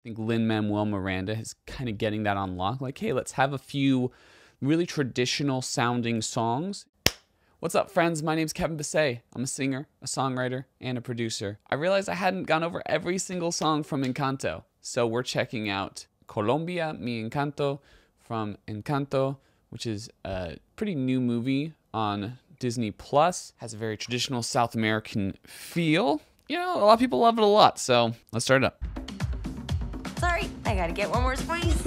I think Lin-Manuel Miranda is kind of getting that on lock. Like, hey, let's have a few really traditional sounding songs. What's up, friends? My name's Kevin Bisset. I'm a singer, a songwriter, and a producer. I realized I hadn't gone over every single song from Encanto, so we're checking out Colombia, Mi Encanto from Encanto, which is a pretty new movie on Disney Plus. Has a very traditional South American feel. You know, a lot of people love it a lot, so let's start it up. Sorry, I gotta get one more squeeze.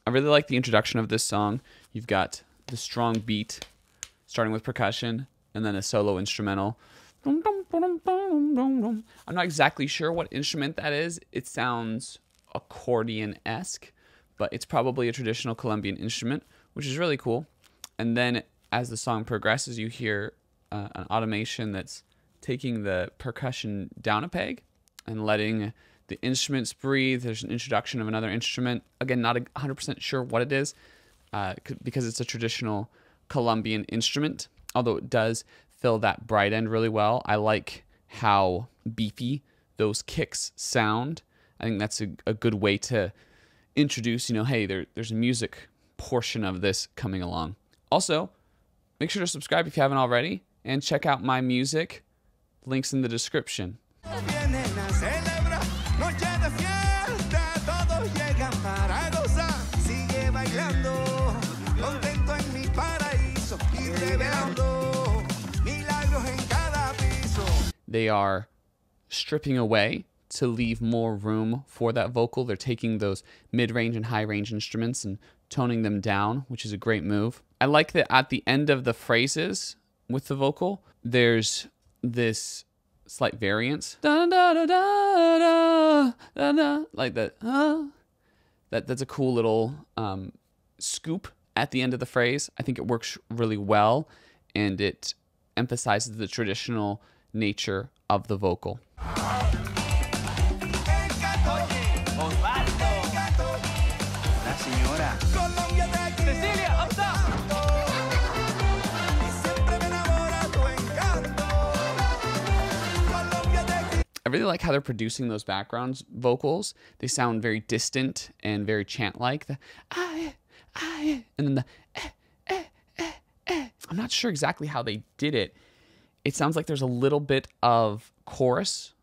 I really like the introduction of this song. You've got the strong beat, starting with percussion, and then a solo instrumental. I'm not exactly sure what instrument that is. It sounds accordion-esque, but it's probably a traditional Colombian instrument, which is really cool. And then as the song progresses, you hear an automation that's taking the percussion down a peg and letting the instruments breathe. There's an introduction of another instrument. Again, not 100% sure what it is because it's a traditional Colombian instrument, although it does fill that bright end really well. I like how beefy those kicks sound. I think that's a good way to introduce, hey, there's a music portion of this coming along. Also, make sure to subscribe if you haven't already, and check out my music. Links in the description. They are stripping away to leave more room for that vocal. They're taking those mid-range and high-range instruments and toning them down, which is a great move. I like that at the end of the phrases with the vocal, there's this slight variance. Da, da, da, da, da, da, da, like that. That's a cool little scoop at the end of the phrase. I think it works really well, and it emphasizes the traditional nature of the vocal. I really like how they're producing those background vocals. They sound very distant and very chant-like. The and then the I'm not sure exactly how they did it. It sounds like there's a little bit of chorus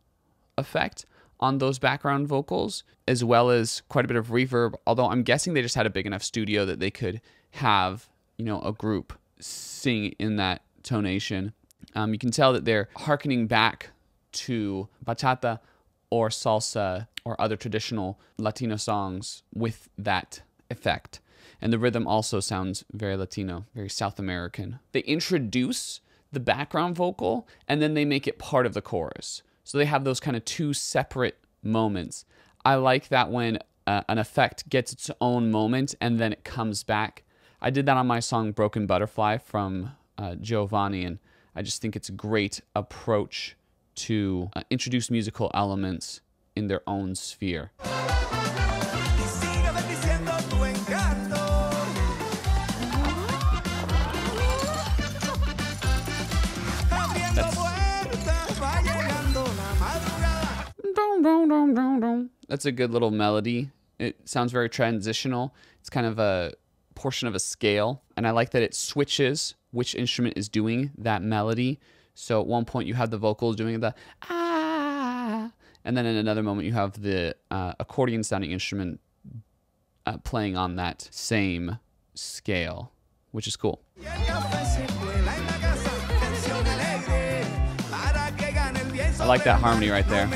effect on those background vocals, as well as quite a bit of reverb, although I'm guessing they just had a big enough studio that they could have, a group sing in that tonation. You can tell that they're hearkening back to bachata or salsa or other traditional Latino songs with that effect. And the rhythm also sounds very Latino, very South American. They introduce the background vocal and then they make it part of the chorus. So they have those kind of two separate moments. I like that when an effect gets its own moment and then it comes back. I did that on my song Broken Butterfly from Giovanni, and I just think it's a great approach to introduce musical elements in their own sphere. That's a good little melody. It sounds very transitional. It's kind of a portion of a scale, and I like that it switches which instrument is doing that melody. So at one point you have the vocals doing the ah, and then in another moment you have the accordion sounding instrument playing on that same scale, which is cool. I like that harmony right there.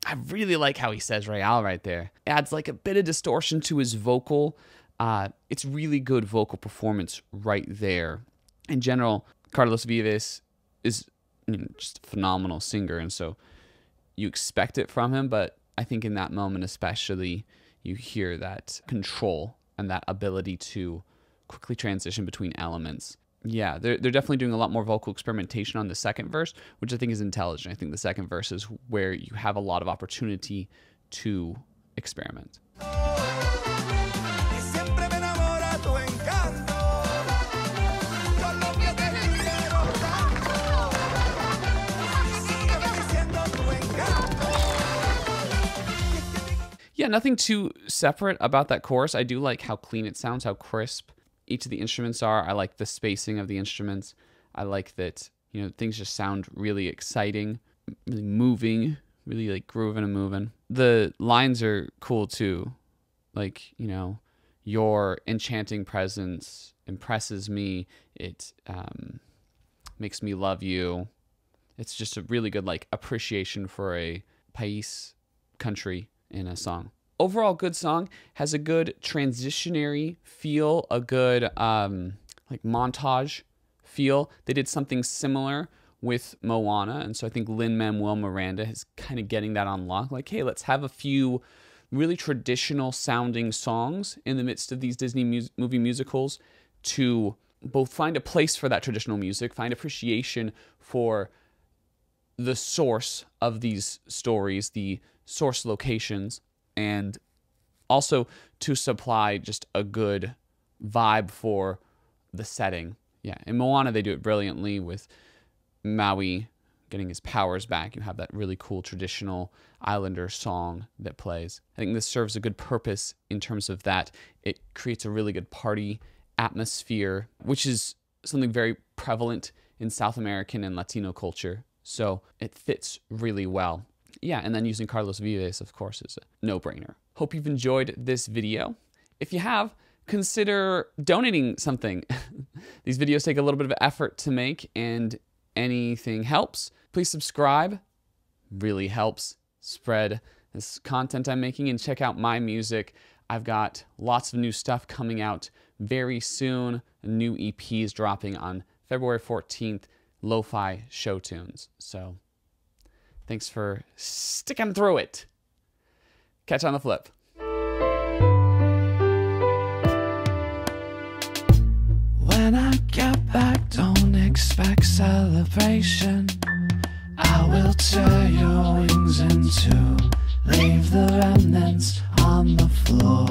I really like how he says Real right there. It adds like a bit of distortion to his vocal. It's really good vocal performance right there. In general, Carlos Vives is just a phenomenal singer, and so you expect it from him, but I think in that moment especially, you hear that control and that ability to quickly transition between elements. Yeah, they're definitely doing a lot more vocal experimentation on the second verse, which I think is intelligent. I think the second verse is where you have a lot of opportunity to experiment. Yeah, nothing too separate about that chorus. I do like how clean it sounds, how crisp each of the instruments are. I like the spacing of the instruments. I like that, you know, things just sound really exciting, really moving, really like grooving and moving. The lines are cool too. Like, you know, your enchanting presence impresses me. It makes me love you. It's just a really good like appreciation for a país, country, in a song. Overall, good song. Has a good transitionary feel, a good like montage feel. They did something similar with Moana, and so I think Lin-Manuel Miranda is kind of getting that on lock. Like, hey, let's have a few really traditional sounding songs in the midst of these Disney movie musicals to both find a place for that traditional music, find appreciation for the source of these stories, the source locations, and also to supply just a good vibe for the setting. Yeah, in Moana, they do it brilliantly with Maui getting his powers back. You have that really cool traditional Islander song that plays. I think this serves a good purpose in terms of that. It creates a really good party atmosphere, which is something very prevalent in South American and Latino culture. So it fits really well. Yeah, and then using Carlos Vives, of course, is a no-brainer. Hope you've enjoyed this video. If you have, consider donating something. These videos take a little bit of effort to make, and anything helps. Please subscribe. Really helps spread this content I'm making, and check out my music. I've got lots of new stuff coming out very soon. A new EP is dropping on February 14th, Lo-Fi Show Tunes. So thanks for sticking through it. Catch you on the flip. When I get back, don't expect celebration. I will tear your wings in two, leave the remnants on the floor.